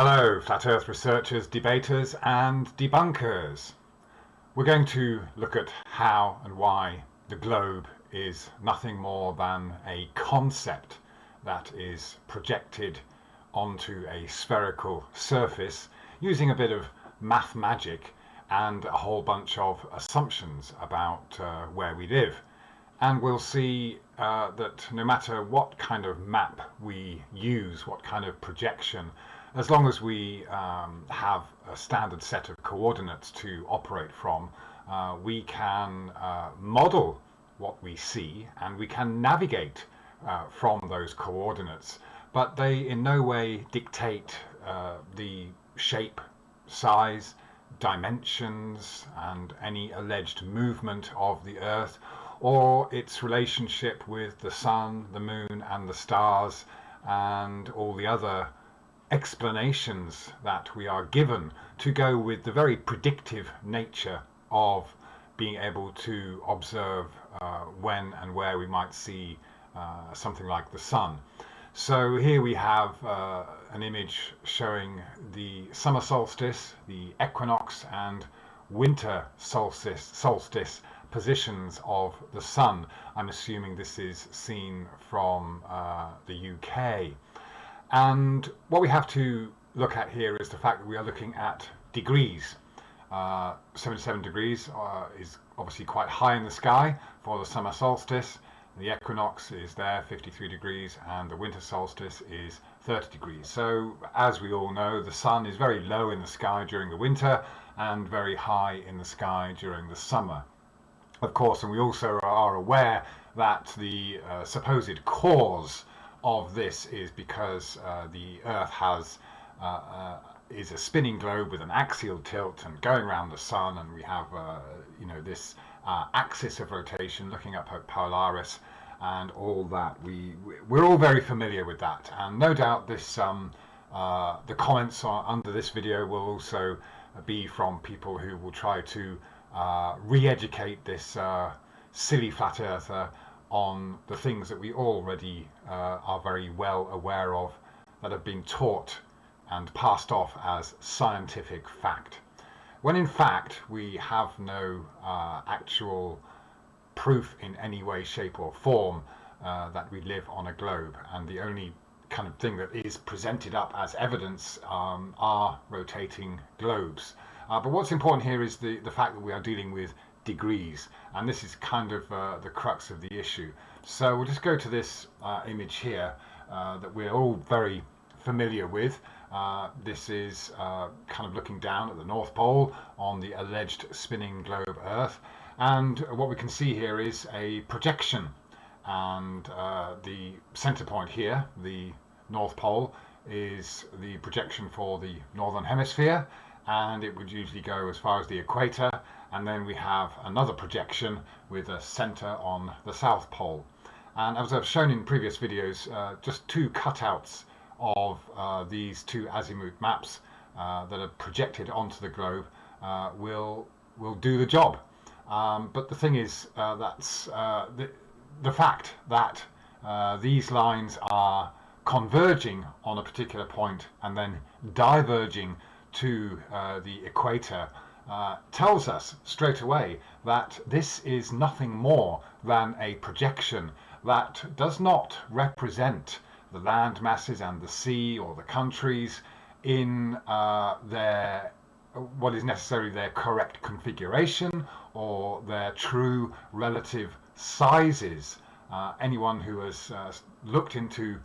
Hello, Flat Earth researchers, debaters and debunkers. We're going to look at how and why the globe is nothing more than a concept that is projected onto a spherical surface using a bit of math magic and a whole bunch of assumptions about where we live. And we'll see that no matter what kind of map we use, what kind of projection, as long as we have a standard set of coordinates to operate from, we can model what we see and we can navigate from those coordinates. But they in no way dictate the shape, size, dimensions and any alleged movement of the Earth or its relationship with the sun, the moon and the stars and all the other explanations that we are given to go with the very predictive nature of being able to observe when and where we might see something like the sun. So here we have an image showing the summer solstice, the equinox and winter solstice positions of the sun. I'm assuming this is seen from the UK. And what we have to look at here is the fact that we are looking at degrees. 77 degrees is obviously quite high in the sky for the summer solstice. The equinox is there, 53 degrees, and the winter solstice is 30 degrees. So, as we all know, the sun is very low in the sky during the winter and very high in the sky during the summer. Of course, and we also are aware that the supposed cause of this is because the Earth is a spinning globe with an axial tilt and going around the sun, and we have this axis of rotation looking up at Polaris and all that. We're all very familiar with that, and no doubt this the comments under this video will also be from people who will try to re-educate this silly flat earther on the things that we already are very well aware of, that have been taught and passed off as scientific fact, when in fact we have no actual proof in any way, shape or form that we live on a globe, and the only kind of thing that is presented up as evidence are rotating globes. But what's important here is the fact that we are dealing with degrees, and this is kind of the crux of the issue. So we'll just go to this image here that we're all very familiar with. This is kind of looking down at the North Pole on the alleged spinning globe Earth, and what we can see here is a projection, and the center point here, the North Pole, is the projection for the Northern Hemisphere, and it would usually go as far as the equator, and then we have another projection with a center on the South Pole. And as I've shown in previous videos, just two cutouts of these two azimuth maps that are projected onto the globe will do the job. But the thing is, that's the fact that these lines are converging on a particular point and then diverging to the equator tells us straight away that this is nothing more than a projection that does not represent the land masses and the sea or the countries in their what is necessarily their correct configuration or their true relative sizes. Anyone who has looked into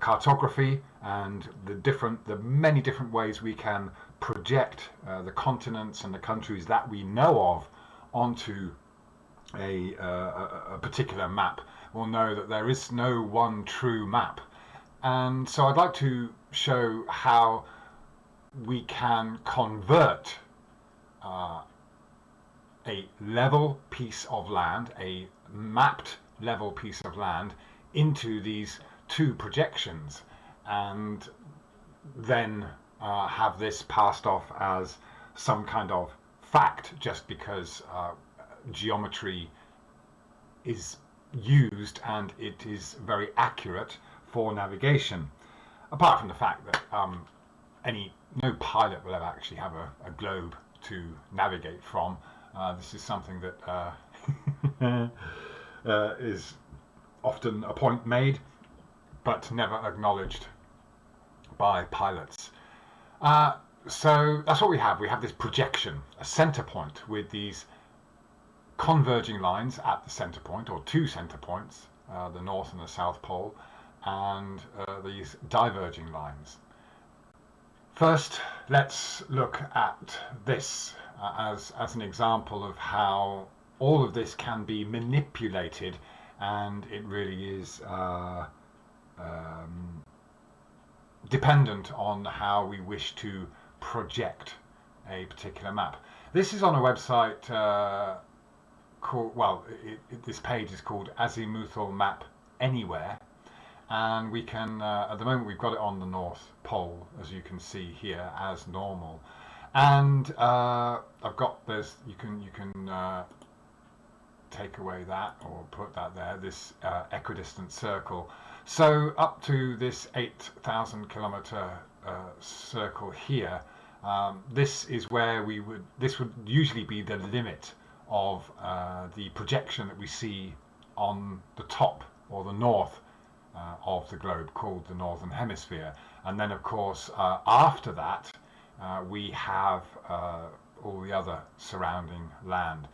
cartography and the many different ways we can project the continents and the countries that we know of onto a particular map will know that there is no one true map. And so I'd like to show how we can convert a level piece of land, a mapped level piece of land, into these two projections, and then have this passed off as some kind of fact just because geometry is used and it is very accurate for navigation. Apart from the fact that no pilot will ever actually have a globe to navigate from. This is something that is often a point made, but never acknowledged by pilots. So that's what we have. We have this projection, a center point with these converging lines at the center point, or two center points, the North and the South Pole, and these diverging lines. First, let's look at this as an example of how all of this can be manipulated, and it really is dependent on how we wish to project a particular map. This is on a website called, well, this page is called Azimuthal Map Anywhere, and we can, at the moment we've got it on the North Pole, as you can see here, as normal. And I've got this, you can take away that or put that there, this equidistant circle. So up to this 8,000 kilometer circle here, this is where this would usually be the limit of the projection that we see on the top, or the north of the globe, called the Northern Hemisphere. And then of course after that we have all the other surrounding land.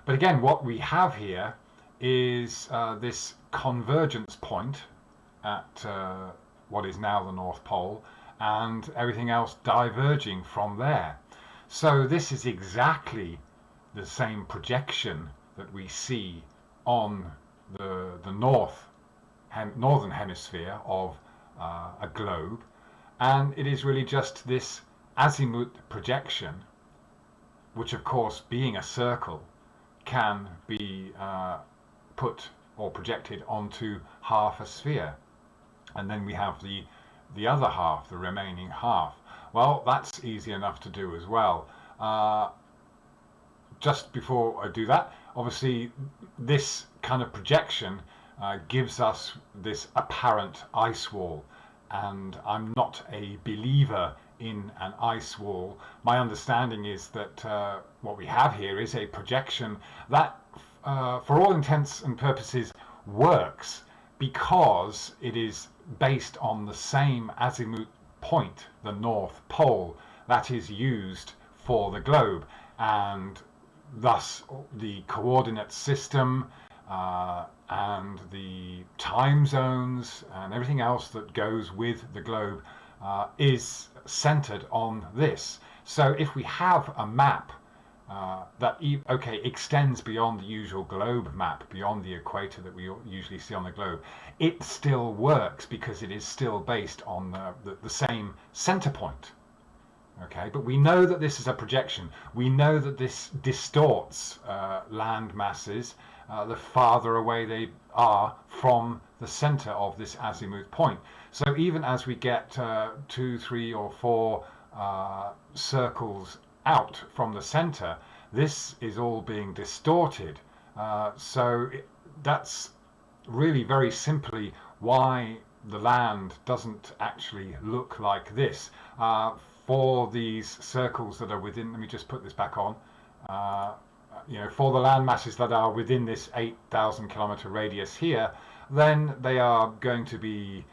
But again, what we have here is this convergence point at what is now the North Pole, and everything else diverging from there. So this is exactly the same projection that we see on the northern hemisphere of a globe, and it is really just this azimuth projection, which of course, being a circle, can be put or projected onto half a sphere. And then we have the other half, the remaining half. Well, that's easy enough to do as well. Just before I do that, obviously this kind of projection gives us this apparent ice wall, and I'm not a believer in an ice wall. My understanding is that what we have here is a projection that for all intents and purposes works, because it is based on the same azimuth point, the North Pole, that is used for the globe, and thus the coordinate system and the time zones and everything else that goes with the globe is centered on this. So if we have a map that extends beyond the usual globe map, beyond the equator that we usually see on the globe, it still works because it is still based on the same center point. Okay, but we know that this is a projection. We know that this distorts land masses the farther away they are from the center of this azimuth point. So even as we get 2, 3, or 4 circles out from the center, this is all being distorted. That's really very simply why the land doesn't actually look like this. For these circles that are within, let me just put this back on, for the land masses that are within this 8,000 kilometer radius here, then they are going to be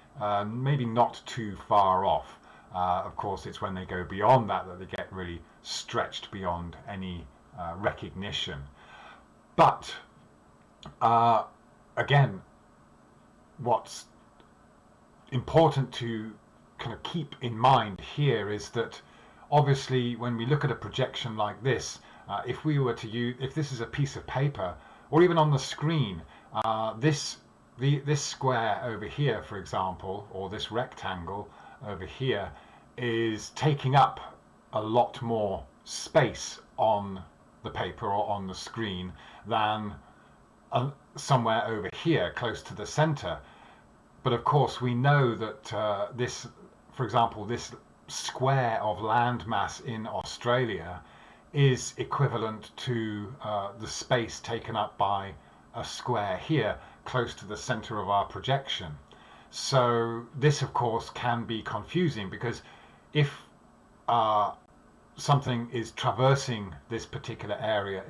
maybe not too far off. Of course, it's when they go beyond that that they get really stretched beyond any recognition. But again, what's important to kind of keep in mind here is that obviously when we look at a projection like this, if we were to use, if this is a piece of paper, or even on the screen, this square over here, for example, or this rectangle over here, is taking up a lot more space on the paper or on the screen than somewhere over here close to the center. But of course we know that this, for example, this square of landmass in Australia is equivalent to the space taken up by a square here close to the center of our projection. So this of course can be confusing, because if something is traversing this particular area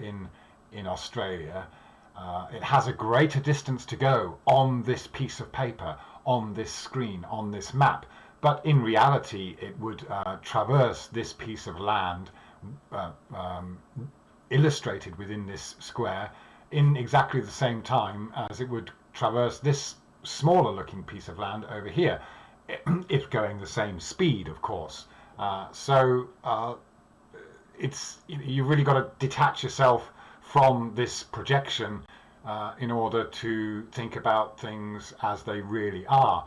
in Australia, it has a greater distance to go on this piece of paper, on this screen, on this map. But in reality, it would traverse this piece of land illustrated within this square in exactly the same time as it would traverse this smaller looking piece of land over here, if going the same speed, of course. It's, you've really got to detach yourself from this projection in order to think about things as they really are,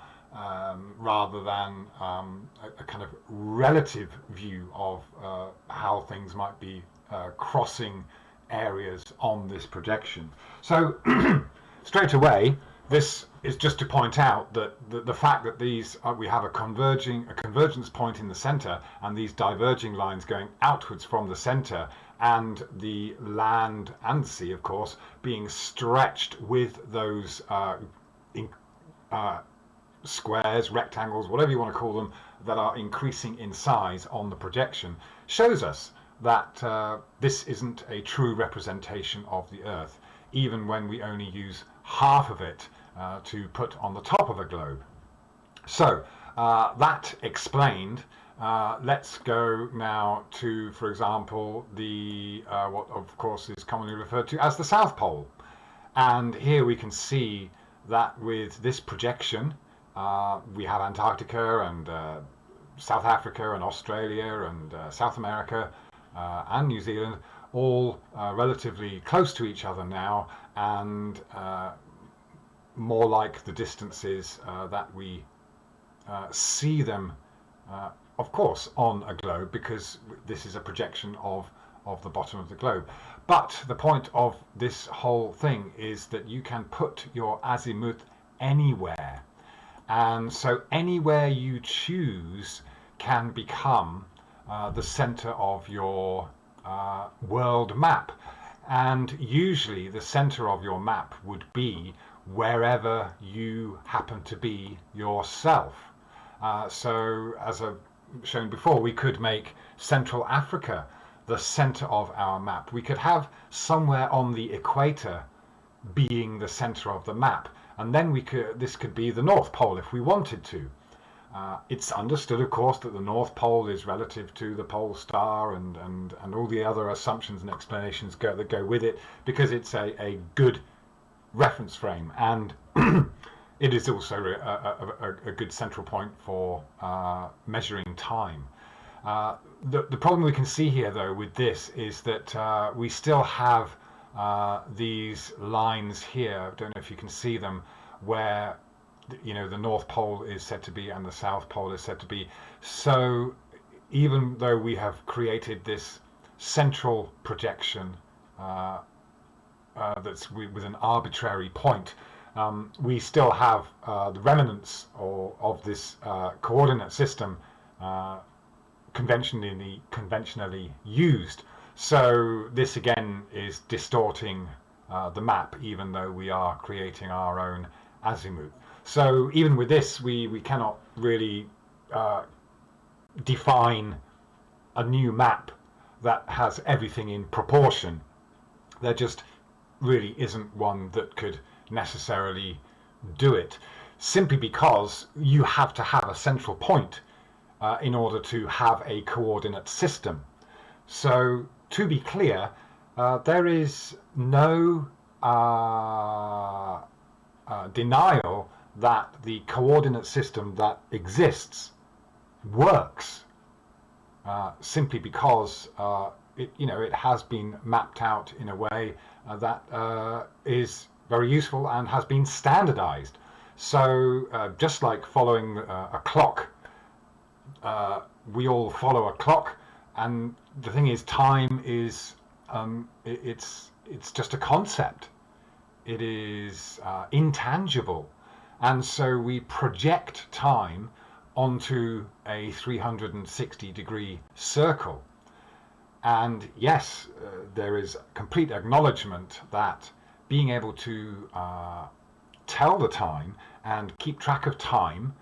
rather than a kind of relative view of how things might be crossing areas on this projection. So straight away, this is just to point out that the fact that these we have a convergence point in the center, and these diverging lines going outwards from the center, and the land and sea, of course, being stretched with those squares, rectangles, whatever you want to call them, that are increasing in size on the projection, shows us that this isn't a true representation of the Earth, even when we only use half of it to put on the top of a globe. So that explained, let's go now to, for example, the what of course is commonly referred to as the South Pole. And here we can see that with this projection, we have Antarctica and South Africa and Australia and South America and New Zealand, all relatively close to each other now, and more like the distances that we see them, of course, on a globe, because this is a projection of the bottom of the globe. But the point of this whole thing is that you can put your azimuth anywhere, and so anywhere you choose can become the center of your world map. And usually the center of your map would be wherever you happen to be yourself. So as I've shown before, we could make Central Africa the center of our map. We could have somewhere on the equator being the center of the map, and then this could be the North Pole if we wanted to. It's understood, of course, that the North Pole is relative to the pole star and all the other assumptions and explanations that go with it, because it's a good reference frame, and it is also a good central point for measuring time. The problem we can see here, though, with this is that we still have these lines here. I don't know if you can see them, where the North Pole is said to be and the South Pole is said to be. So even though we have created this central projection that's with an arbitrary point, we still have the remnants of this coordinate system conventionally used. So this again is distorting the map, even though we are creating our own azimuth. So even with this, we cannot really define a new map that has everything in proportion. There just really isn't one that could necessarily do it, simply because you have to have a central point in order to have a coordinate system. So to be clear, there is no denial that the coordinate system that exists works, simply because it has been mapped out in a way that is very useful and has been standardized. So just like following a clock, we all follow a clock, and the thing is, time is it's just a concept. It is intangible, and so we project time onto a 360-degree circle. And yes, there is complete acknowledgement that being able to tell the time and keep track of time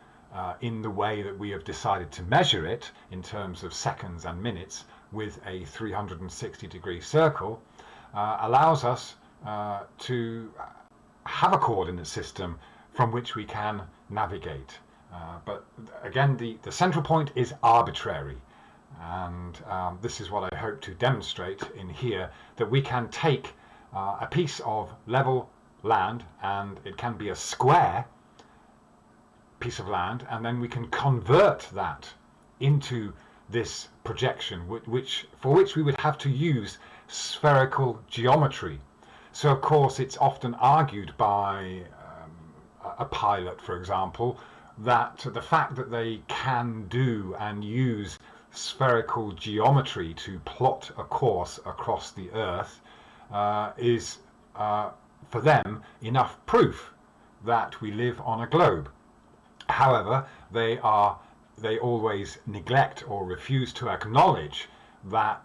in the way that we have decided to measure it in terms of seconds and minutes with a 360-degree circle allows us to have a coordinate system from which we can navigate. But again, the central point is arbitrary. And this is what I hope to demonstrate in here, that we can take a piece of level land, and it can be a square piece of land, and then we can convert that into this projection, for which we would have to use spherical geometry. So of course it's often argued by a pilot, for example, that the fact that they can do and use spherical geometry to plot a course across the Earth is for them enough proof that we live on a globe. However, they always neglect or refuse to acknowledge that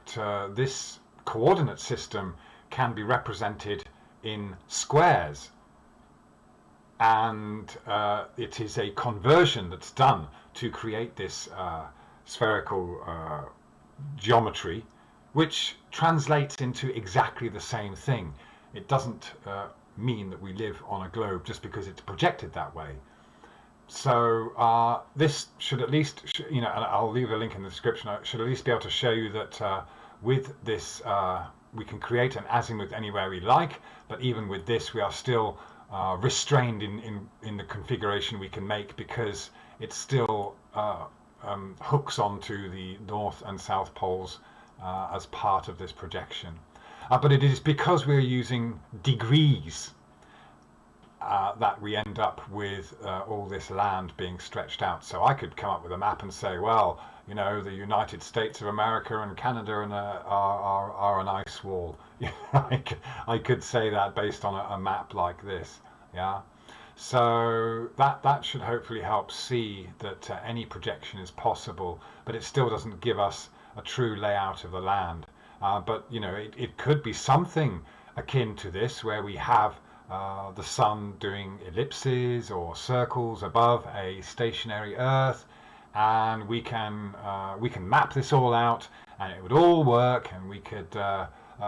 this coordinate system can be represented in squares, and it is a conversion that's done to create this spherical geometry, which translates into exactly the same thing. It doesn't mean that we live on a globe just because it's projected that way. So this should at least, and I'll leave a link in the description, I should at least be able to show you that with this we can create an azimuth anywhere we like, but even with this we are still restrained in the configuration we can make, because it still hooks onto the north and south poles as part of this projection. But it is because we're using degrees that we end up with all this land being stretched out. So I could come up with a map and say, well, the United States of America and Canada are an ice wall. I could say that based on a map like this. Yeah. So that should hopefully help see that any projection is possible, but it still doesn't give us a true layout of the land. But it could be something akin to this, where we have the sun doing ellipses or circles above a stationary Earth, and we can map this all out, and it would all work, and we could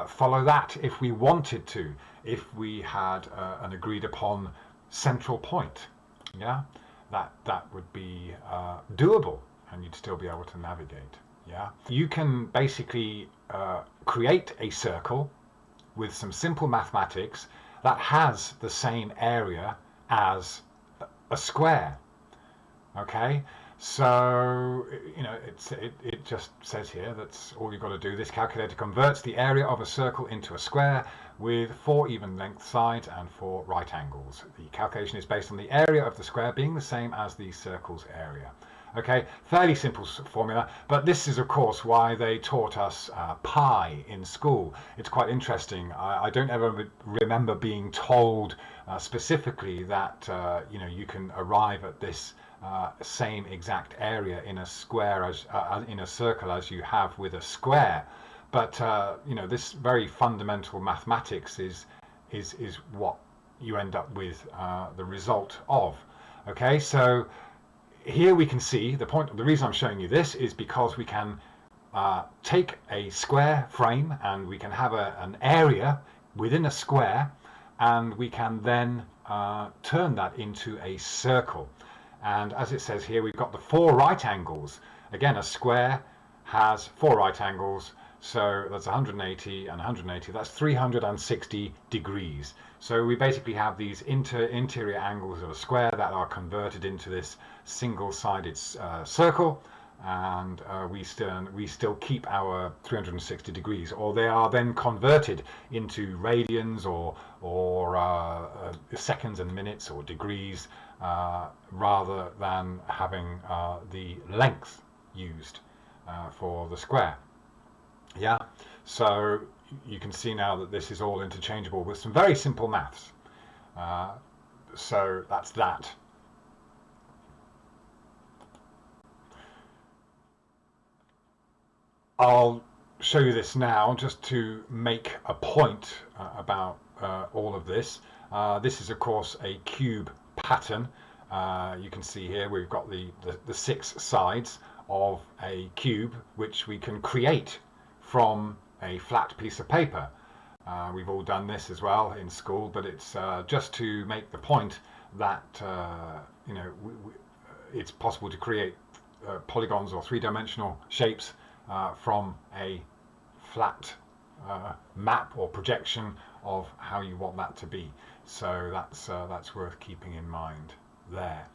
follow that if we wanted to, if we had an agreed upon central point. Yeah, that would be doable, and you'd still be able to navigate. Yeah, you can basically create a circle with some simple mathematics that has the same area as a square. Okay, so it just says here that's all you've got to do. This calculator converts the area of a circle into a square with 4 even length sides and 4 right angles. The calculation is based on the area of the square being the same as the circle's area. Okay, fairly simple formula, but this is of course why they taught us pi in school. It's quite interesting. I don't ever remember being told specifically that you can arrive at this same exact area in a square as in a circle as you have with a square. But this very fundamental mathematics is what you end up with the result of. Okay, so here we can see the reason I'm showing you this is because we can take a square frame, and we can have an area within a square, and we can then turn that into a circle. And as it says here, we've got the 4 right angles. Again, a square has 4 right angles, so that's 180 and 180. That's 360 degrees. So we basically have these interior angles of a square that are converted into this single-sided circle, and we still keep our 360 degrees, or they are then converted into radians or seconds and minutes or degrees, rather than having the length used for the square. Yeah, so you can see now that this is all interchangeable with some very simple maths. So that's that. I'll show you this now just to make a point about all of this. This is of course a cube pattern, You can see here we've got the 6 sides of a cube, which we can create from a flat piece of paper. We've all done this as well in school, but it's just to make the point that you know, it's possible to create polygons or 3-dimensional shapes from a flat map or projection of how you want that to be. So that's worth keeping in mind there.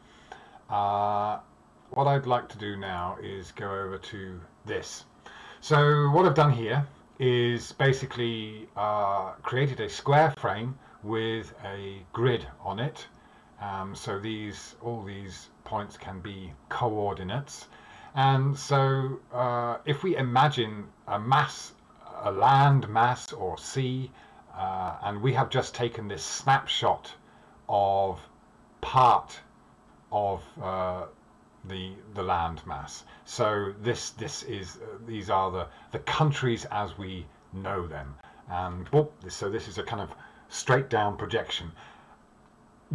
What I'd like to do now is go over to this. So what I've done here is basically created a square frame with a grid on it. So all these points can be coordinates. And so if we imagine a mass, a land mass or sea, and we have just taken this snapshot of part of the land mass. So these are the countries as we know them, and so this is a kind of straight down projection.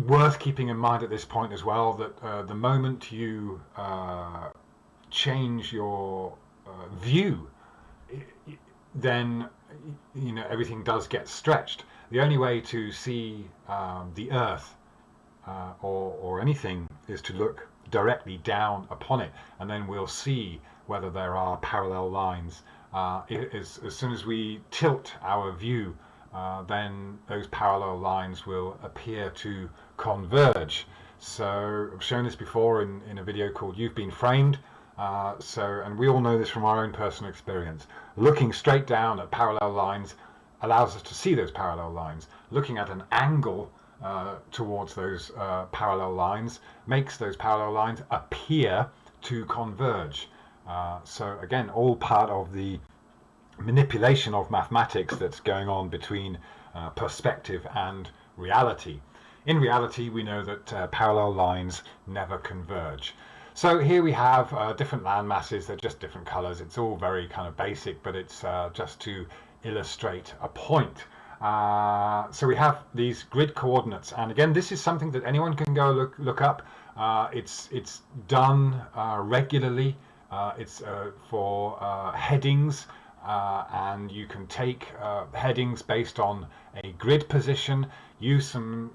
Worth keeping in mind at this point as well that the moment you change your view, then you know everything does get stretched. The only way to see the Earth or anything is to look directly down upon it, and then we'll see whether there are parallel lines. As soon as we tilt our view, then those parallel lines will appear to converge. So I've shown this before in a video called You've Been Framed. And we all know this from our own personal experience. Looking straight down at parallel lines allows us to see those parallel lines. Looking at an angle towards those parallel lines makes those parallel lines appear to converge. So again, all part of the manipulation of mathematics that's going on between perspective and reality. In reality, we know that parallel lines never converge. So here we have different land masses. They're just different colors. It's all very kind of basic, but it's just to illustrate a point. So we have these grid coordinates, and again, this is something that anyone can go look up. It's done regularly. It's for headings, and you can take headings based on a grid position, use some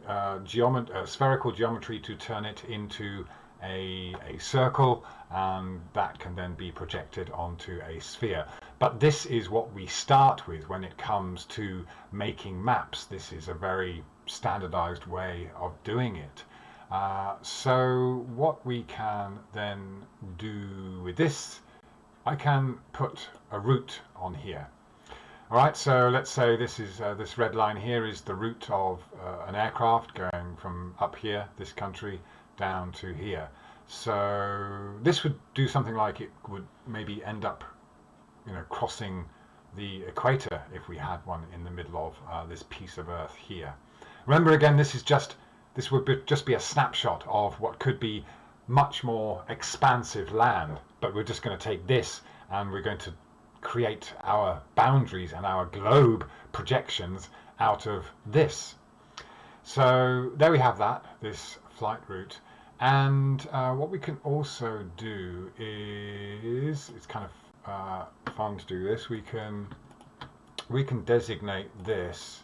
spherical geometry to turn it into a circle, and that can then be projected onto a sphere. But this is what we start with when it comes to making maps. This is a very standardized way of doing it. So what we can then do with this, I can put a route on here. All right, so let's say this is this red line here is the route of an aircraft going from up here, this country, down to here. So this would do something like it would maybe end up, you know, crossing the equator if we had one in the middle of this piece of Earth here. Remember, again, this would just be a snapshot of what could be much more expansive land, but we're just going to take this and we're going to create our boundaries and our globe projections out of this. So there we have that, this flight route. And what we can also do is, it's kind of fun to do this, we can designate this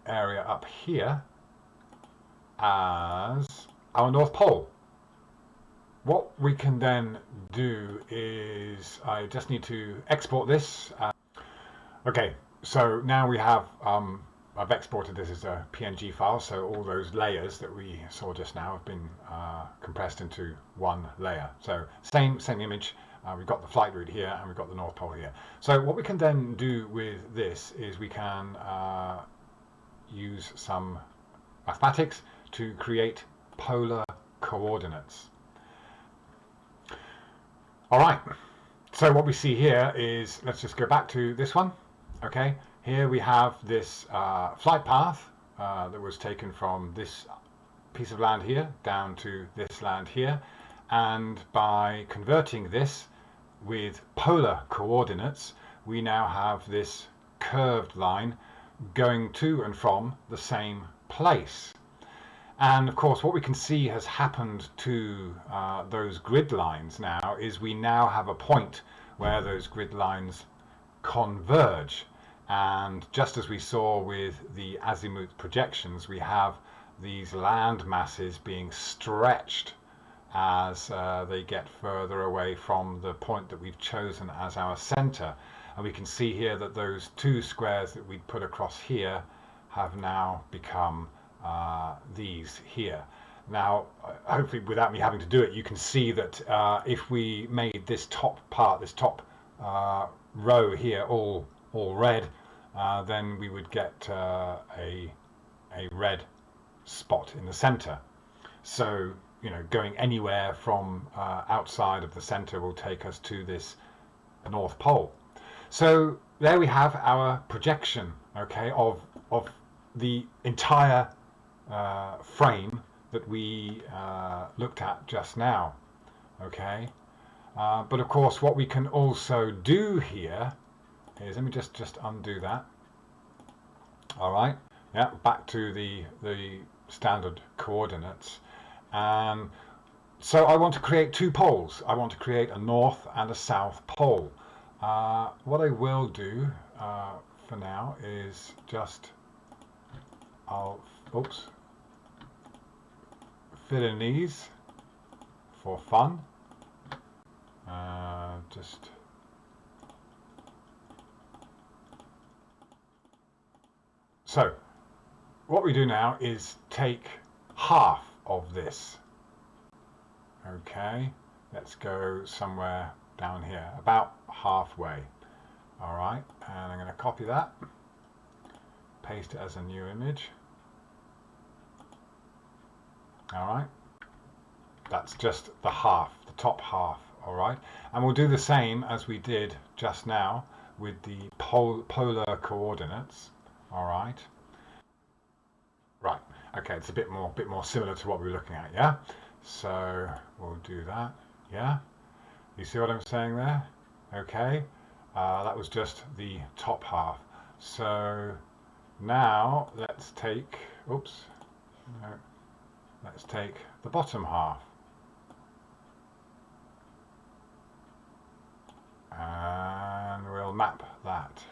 area up here as our North Pole. What we can then do is, I just need to export this. Okay, so now we have I've exported this as a PNG file, so all those layers that we saw just now have been compressed into one layer. So same image. We've got the flight route here and we've got the North Pole here. So what we can then do with this is we can use some mathematics to create polar coordinates. All right, so what we see here is, let's just go back to this one. Okay, here we have this flight path that was taken from this piece of land here down to this land here, and by converting this with polar coordinates, we now have this curved line going to and from the same place. And of course, what we can see has happened to those grid lines now is we now have a point where those grid lines converge. And just as we saw with the azimuth projections, we have these land masses being stretched as they get further away from the point that we've chosen as our center. And we can see here that those two squares that we'd put across here have now become these here. Now, hopefully without me having to do it, you can see that if we made this top part, this top row here all red, then we would get a red spot in the center. So, you know, going anywhere from outside of the center will take us to this North Pole. So there we have our projection, okay, of the entire frame that we looked at just now, okay. But of course, what we can also do here is, let me just undo that. All right, yeah, back to the standard coordinates. So I want to create two poles. I want to create a north and a south pole. What I will do for now is just I'll fill in these for fun. Just so what we do now is take half of this. Okay, let's go somewhere down here, about halfway. All right, and I'm going to copy that, paste it as a new image. All right, that's just the half, the top half. All right, and we'll do the same as we did just now with the polar coordinates. All right, right, okay, it's a bit more similar to what we were looking at, yeah. So we'll do that, yeah. You see what I'm saying there? Okay, that was just the top half. So now let's take, let's take the bottom half. And we'll map that.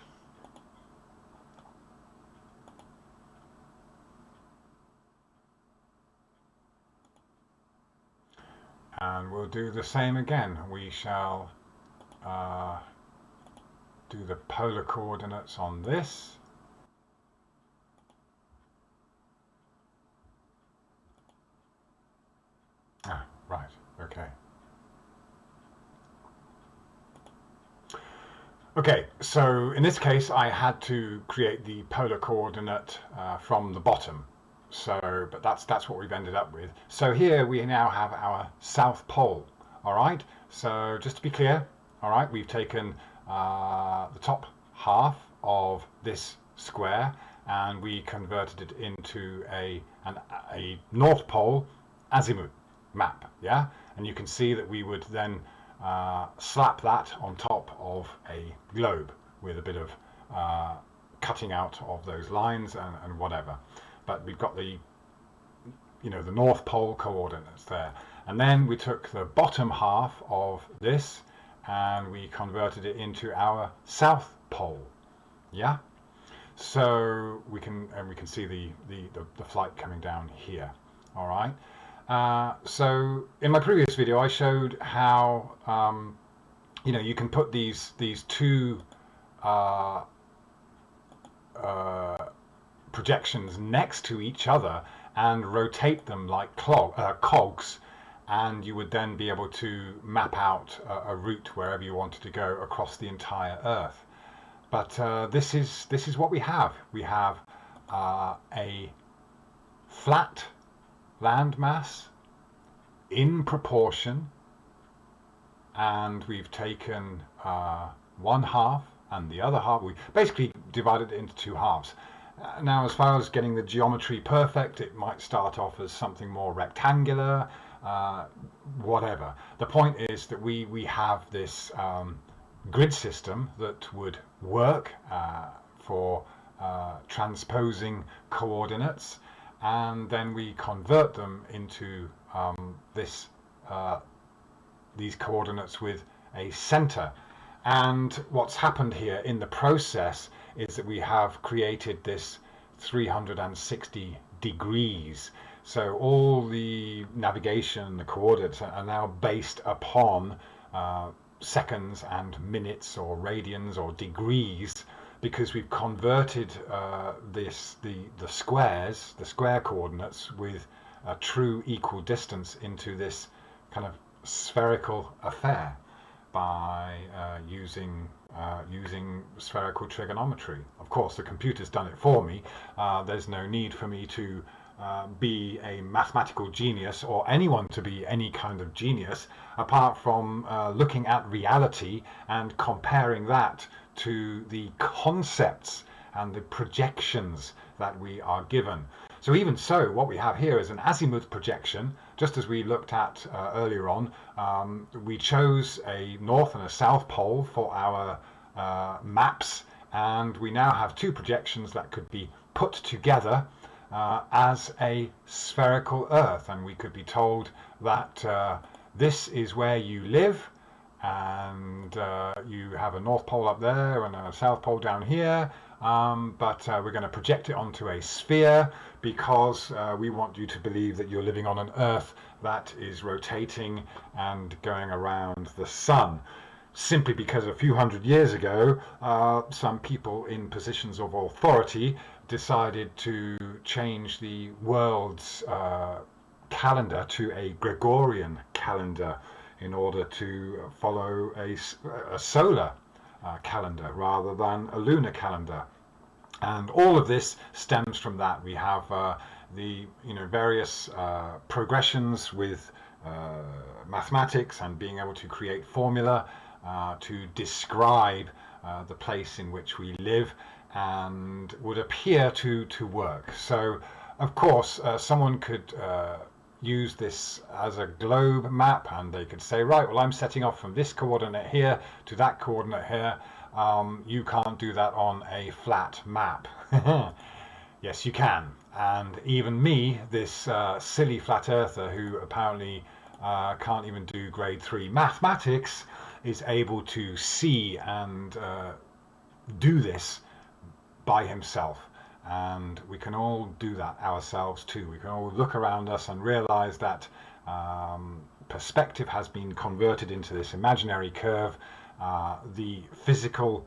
And we'll do the same again. We shall do the polar coordinates on this. Right, okay. Okay, so in this case I had to create the polar coordinate from the bottom. So, but that's what we've ended up with. So here we now have our south pole. All right, so just to be clear, all right, we've taken the top half of this square and we converted it into a North Pole azimuth map, yeah. And you can see that we would then slap that on top of a globe with a bit of cutting out of those lines and whatever. But we've got the, you know, the North Pole coordinates there. And then we took the bottom half of this and we converted it into our South Pole. Yeah. So we can see the flight coming down here. All right. So in my previous video, I showed how you know, you can put these two projections next to each other and rotate them like cogs, and you would then be able to map out a route wherever you wanted to go across the entire Earth. But this is what we have. We have a flat landmass in proportion, and we've taken one half and the other half. We basically divided it into two halves. Now, as far as getting the geometry perfect, it might start off as something more rectangular, whatever. The point is that we have this grid system that would work for transposing coordinates, and then we convert them into these coordinates with a center. And what's happened here in the process is that we have created this 360 degrees. So all the navigation, the coordinates are now based upon seconds and minutes or radians or degrees, because we've converted the squares, the square coordinates, with a true equidistance into this kind of spherical affair by using spherical trigonometry. Of course, the computer's done it for me. There's no need for me to be a mathematical genius, or anyone to be any kind of genius, apart from looking at reality and comparing that to the concepts and the projections that we are given. So even so, what we have here is an azimuth projection, just as we looked at earlier on. We chose a north and a south pole for our maps, and we now have two projections that could be put together as a spherical Earth, and we could be told that this is where you live, and you have a north pole up there and a south pole down here, but we're going to project it onto a sphere because we want you to believe that you're living on an Earth that is rotating and going around the sun. Simply because a few hundred years ago, some people in positions of authority decided to change the world's calendar to a Gregorian calendar in order to follow a solar calendar rather than a lunar calendar. And all of this stems from that. We have the various progressions with mathematics and being able to create formula to describe the place in which we live, and would appear to work. So of course someone could use this as a globe map, and they could say, right, well, I'm setting off from this coordinate here to that coordinate here. You can't do that on a flat map. Yes, you can. And even me, this silly flat earther who apparently can't even do grade 3 mathematics, is able to see and do this by himself. And we can all do that ourselves too. We can all look around us and realize that perspective has been converted into this imaginary curve. The physical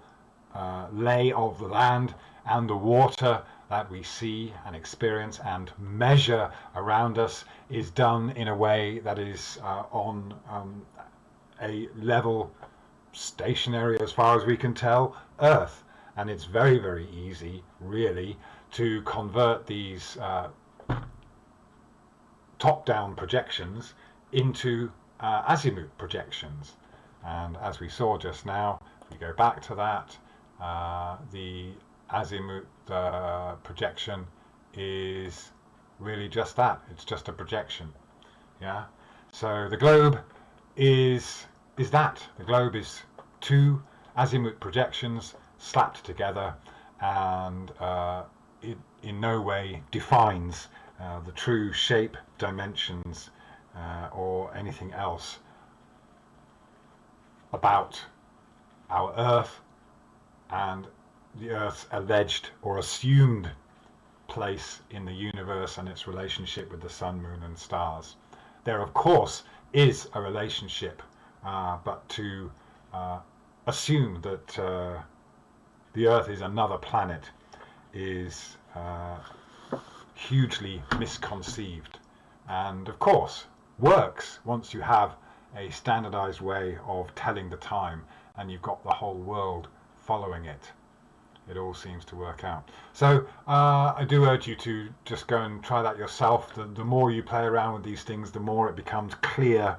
lay of the land and the water that we see and experience and measure around us is done in a way that is on a level, stationary as far as we can tell, Earth. And it's very, very easy, really, to convert these top-down projections into azimuth projections. And as we saw just now, if we go back to that, the azimuth projection is really just that. It's just a projection. Yeah. So the globe is that. The globe is two azimuth projections slapped together, and it in no way defines the true shape, dimensions, or anything else about our Earth and the Earth's alleged or assumed place in the universe and its relationship with the sun, moon, and stars. There, of course, is a relationship, but to assume that the Earth is another planet is hugely misconceived, and of course works once you have a standardized way of telling the time and you've got the whole world following it. It all seems to work out. So I do urge you to just go and try that yourself. The more you play around with these things, the more it becomes clear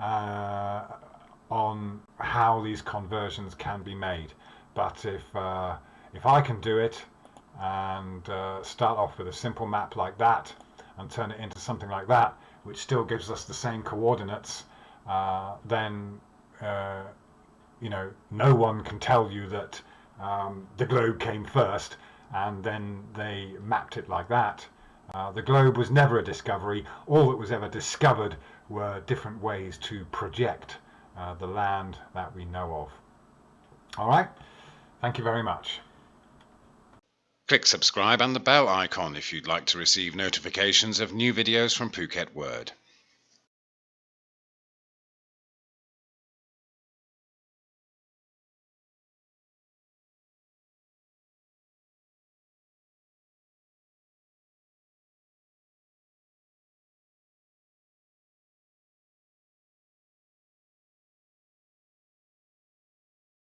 on how these conversions can be made. But if I can do it and start off with a simple map like that and turn it into something like that, which still gives us the same coordinates, then no one can tell you that the globe came first and then they mapped it like that. The globe was never a discovery. All that was ever discovered were different ways to project the land that we know of. All right, thank you very much. Click subscribe and the bell icon if you'd like to receive notifications of new videos from Phuket Word.